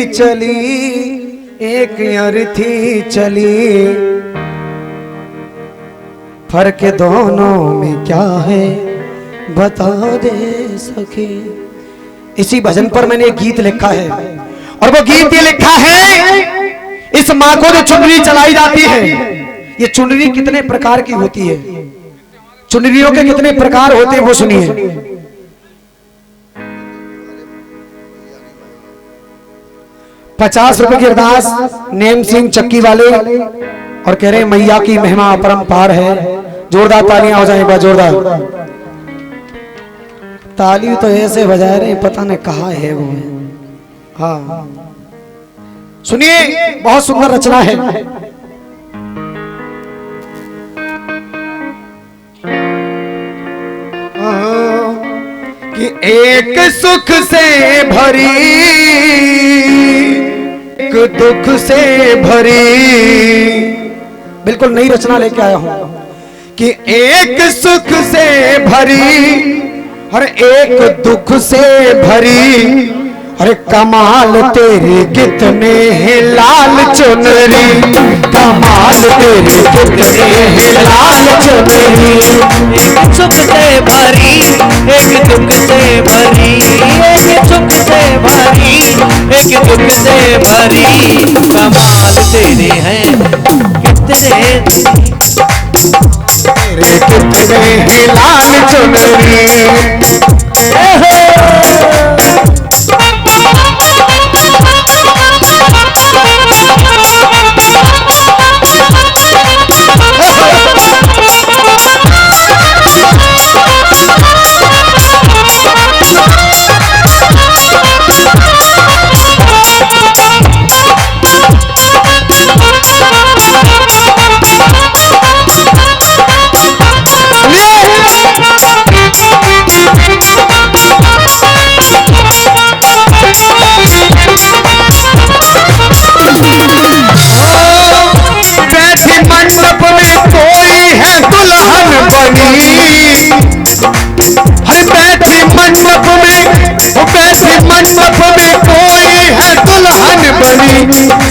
चली एक अर्थी चली, फर्क दोनों में क्या है बता दे सके। इसी भजन पर मैंने एक गीत लिखा है और वो गीत ये लिखा है, इस माँ को जो चुनरी चलाई जाती है, ये चुनरी कितने प्रकार की होती है, चुनरियों के कितने प्रकार होते हैं वो सुनिए। 50 रुपए की अरदास नेम सिंह चक्की वाले और कह रहे हैं मैया की महिमा अपरंपार है। जोरदार तालियां हो जाएं, जोरदार ताली तो ऐसे बजा रहे पता नहीं कहाँ है वो। हाँ सुनिए, बहुत सुंदर रचना है। कि एक सुख से भरी एक दुख से भरी, बिल्कुल नई रचना लेके आया हूं कि एक सुख से भरी और एक दुख से भरी, अरे कमाल तेरे कितने हैं लाल चुनरी, कमाल तेरे कितने हैं लाल चुनरी। एक सुख से भरी एक दुख से भरी, एक सुख से भरी एक दुख से भरी, कमाल तेरे हैं कितने तेरे कितने हैं लाल चुनरी।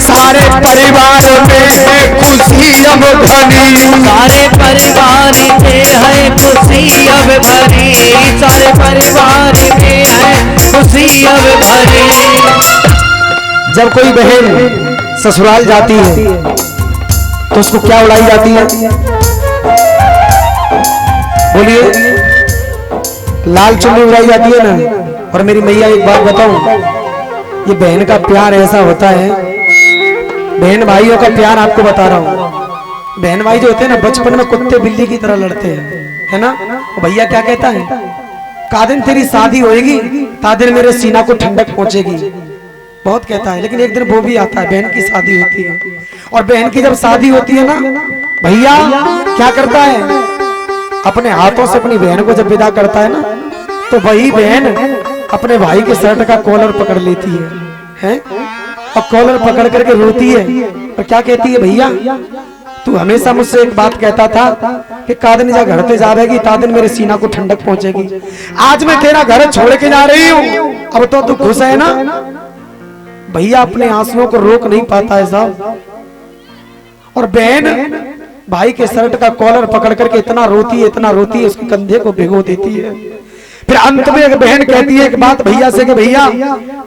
सारे परिवार में है खुशी अब भरी, सारे परिवार में है खुशी अब भरी, सारे परिवार में है खुशी अब भरी। जब कोई बहन ससुराल जाती है तो उसको क्या उड़ाई जाती है? बोलिए, लाल चुन्नी उड़ाई जाती है ना। और मेरी मैया एक बात बताऊं, ये बहन का प्यार ऐसा होता है, बहन भाइयों का प्यार आपको बता रहा हूँ। बहन भाई जो होते हैं ना, बचपन में कुत्ते बिल्ली की तरह लड़ते हैं, है ना। भैया क्या कहता है, का दिन तेरी शादी होएगी ता दिन मेरे सीना को ठंडक पहुंचेगी, बहुत कहता है। लेकिन एक दिन वो भी आता है, बहन की शादी होती है, और बहन की जब शादी होती है ना, भैया क्या करता है, अपने हाथों से अपनी बहन को जब विदा करता है ना, तो वही बहन अपने भाई के शर्ट का कॉलर पकड़ लेती है और कॉलर पकड़ करके रोती है और क्या कहती है, भैया तू हमेशा मुझसे एक बात कहता था कि का दिन जा घर पे जाएगी ता दिन मेरे सीना को ठंडक पहुंचेगी। आज मैं तेरा घर छोड़ के जा रही हूँ, अब तो तू खुश है ना। भैया अपने आंसुओं को रोक नहीं पाता है साहब, और बहन भाई के शर्ट का कॉलर पकड़ करके इतना रोती है, इतना रोती है, उसके कंधे को भिगो देती है। फिर अंत में एक बहन कहती है एक बात भैया से कि भैया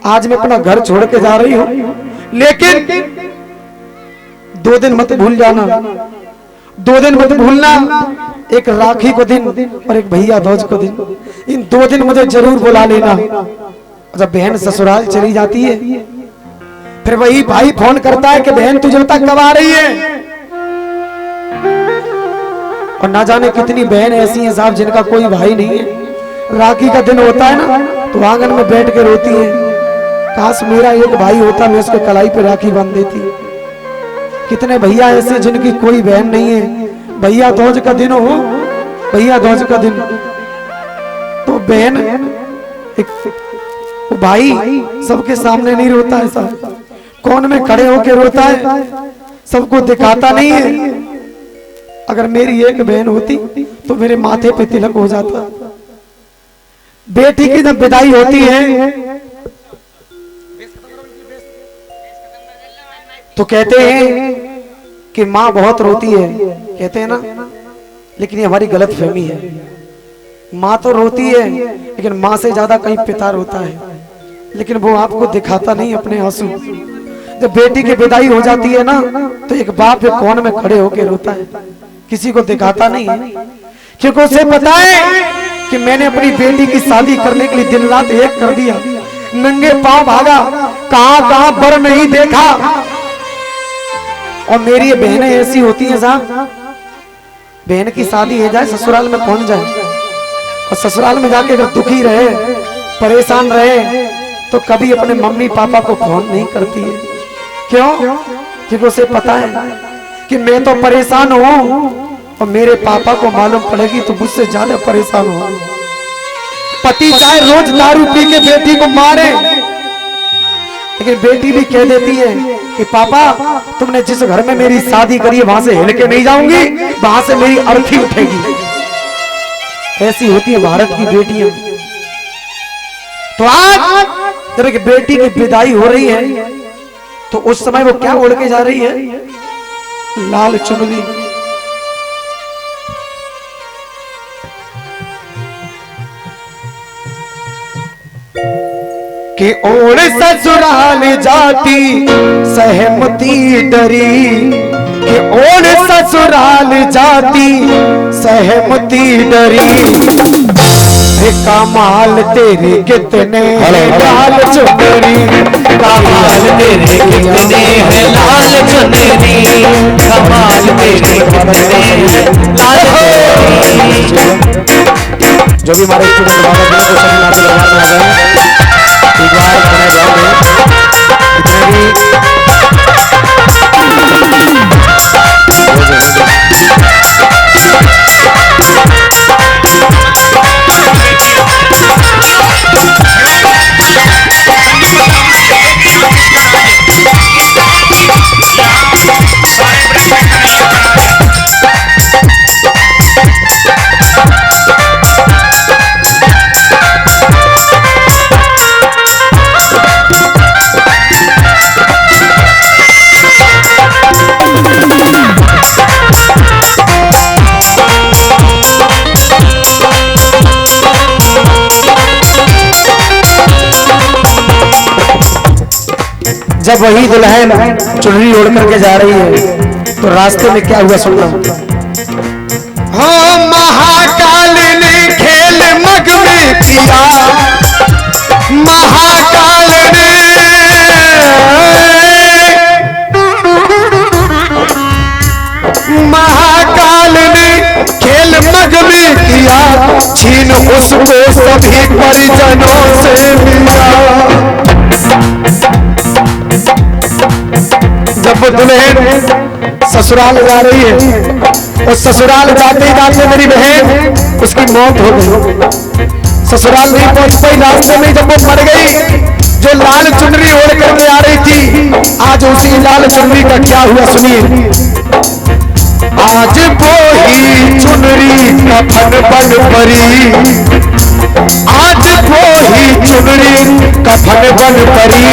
आज मैं अपना घर छोड़ के जा रही हूँ, लेकिन 2 दिन मत भूल जाना, 2 दिन मत भूलना, एक राखी को दिन और एक भैया दूज को दिन, इन 2 दिन मुझे जरूर बुला लेना। जब बहन ससुराल चली जाती है, फिर वही भाई फोन करता है कि बहन तुझे तक कब आ रही है। और ना जाने कितनी बहन ऐसी हैं साहब जिनका कोई भाई नहीं है, राखी का दिन होता है ना तो आंगन में बैठ के रोती है, काश मेरा एक भाई होता, मैं उसके कलाई पे राखी बांध देती। कितने भैया ऐसे जिनकी कोई बहन नहीं है, भैया दूज का दिन हो, भैया दूज का दिन तो बहन एक भाई सबके सामने नहीं रोता है साहब, कौन में खड़े होके रोता है, सबको दिखाता नहीं है। अगर मेरी एक बहन होती तो मेरे माथे पे तिलक हो जाता। बेटी की जब विदाई होती है, तो कहते हैं कि माँ बहुत रोती है, कहते हैं ना, लेकिन ये हमारी गलत फहमी है। माँ तो रोती है, लेकिन माँ से ज्यादा कहीं पिता रोता है, लेकिन वो आपको दिखाता नहीं अपने आंसू। जब बेटी की विदाई हो जाती है ना, तो एक बाप एक कोने में खड़े होकर रोता है, किसी को दिखाता नहीं है, क्योंकि उसे पता है कि मैंने अपनी बेटी की शादी करने के लिए दिन रात एक कर दिया, नंगे पांव भागा, कहां बर नहीं देखा। और मेरी ये बहनें ऐसी होती हैं साहब, बहन की शादी हो जाए, ससुराल में पहुंच जाए, और ससुराल में जाके अगर दुखी रहे, परेशान रहे, तो कभी अपने मम्मी पापा को फोन नहीं करती है। क्यों? क्योंकि उसे पता है कि मैं तो परेशान हूं, और मेरे पापा को मालूम पड़ेगी तो मुझसे ज्यादा परेशान हो। पति चाहे रोज दारू पी के बेटी को मारे, लेकिन बेटी भी कह देती है कि पापा तुमने जिस घर में मेरी शादी करी है वहां से हिल के नहीं जाऊंगी, वहां से मेरी अर्थी उठेगी। ऐसी होती है भारत की बेटियां। तो आज जब एक बेटी की विदाई हो रही है, तो उस समय वो क्या ओढ़ के जा रही है? लाल चुनरी। कि ओढ़ ससुराल जाती सहमती डरी, कि ओढ़ ससुराल जाती सहमती डरी। कमाल तेरे कितने लाल चुनरी, कमाल तेरे कितने हैं लाल चुनरी, कमाल तेरे कितने हैं लाल चुनरी। जो भी हमारे स्टूडेंट बाबा जी को सभी नाम दरबार में आ गए, एक बार खड़े जाओगे इतने भी जब वही दुल्हन चुनरी ओढ़ करके जा रही है, तो रास्ते में क्या हुआ सुनना। हाँ, महाकाल ने खेल मग में किया, महाकाल ने, महाकाल ने खेल मग में किया, छीन उसको सभी परिजनों से मिला। जब दुल्हन ससुराल जा रही है, और ससुराल जाते जाते मेरी बहन उसकी मौत हो गई, ससुराल नहीं पहुंच पाई, रास्ते में जब वो मर गई, जो लाल चुनरी ओढ़ करके आ रही थी, आज उसी लाल चुनरी का क्या हुआ सुनिए। आज वो ही चुनरी कफन बन परी, आज वो ही चुनरी कफन बन परी।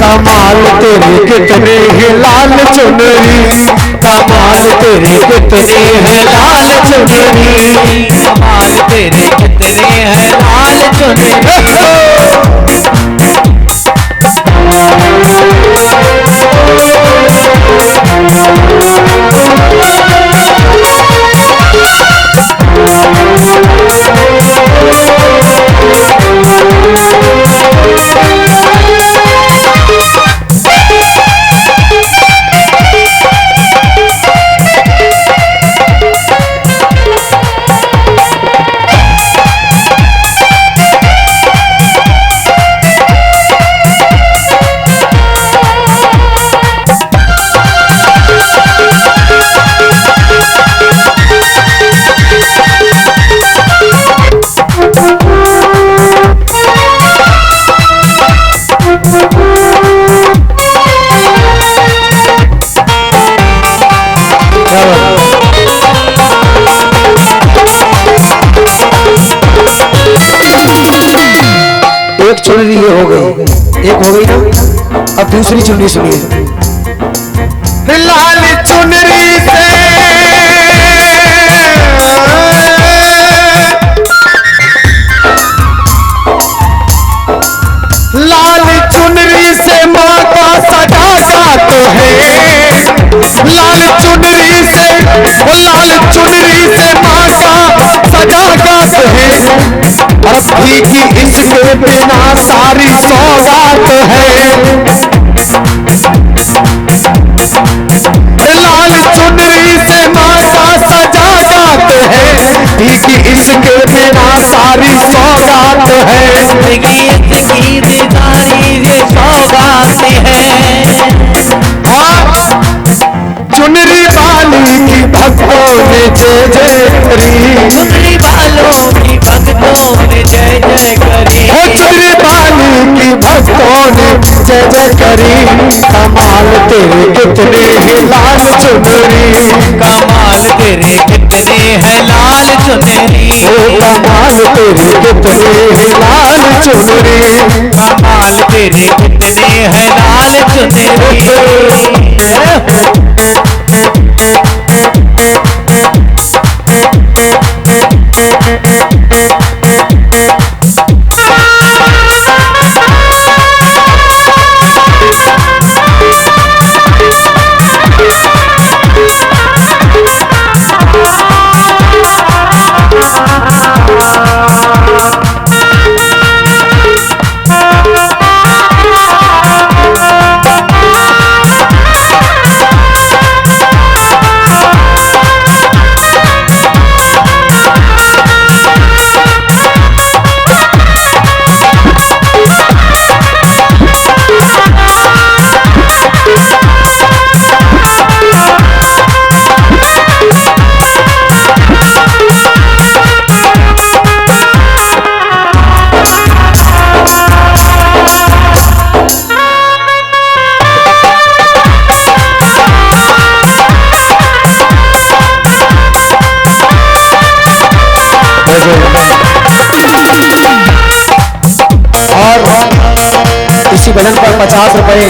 कमाल तेरे कितने हैं लाल चुनरी, कमाल तेरे कितने हैं लाल चुनरी, कमाल तेरे कितने हैं लाल चुनरी। एक चुनरी ये हो गई, एक हो गई ना। अब दूसरी चुनरी सुनिए। लाल चुनरी से लाल चुनरी से माँ का सजा जात है। लाल चुनरी से माँ का सजा जात है। अभी की इसके बिना सारी सौगात है। लाल चुनरी से माँ का सजा जात है। कि इसके बिना सारी सौगात है। इसकी दीदारी ये सौगात है। चुनरी वाली की भक्तों ने जय जय करी। चुनरी वालों की भक्तों ने जय जय करी। हो चुनरी वाली की भक्तों ने जय जय करी। कमाल तेरे कितने हैं लाल चुनरी। कमाल तेरे कितने हैं लाल चुनरी। ओ कमाल तेरे कितने हैं लाल चुनरी। कमाल तेरे कितने हैं लाल चुनरी। और इसी भजन पर 50 रुपए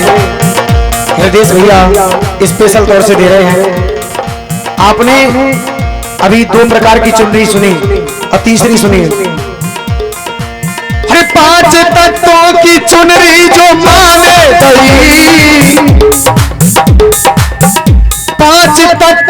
हृदय भैया स्पेशल तौर से दे रहे हैं। आपने अभी 2 प्रकार की चुनरी सुनी और तीसरी सुनी। अरे 5 तत्वों की चुनरी जो माने गई। 5 तत्व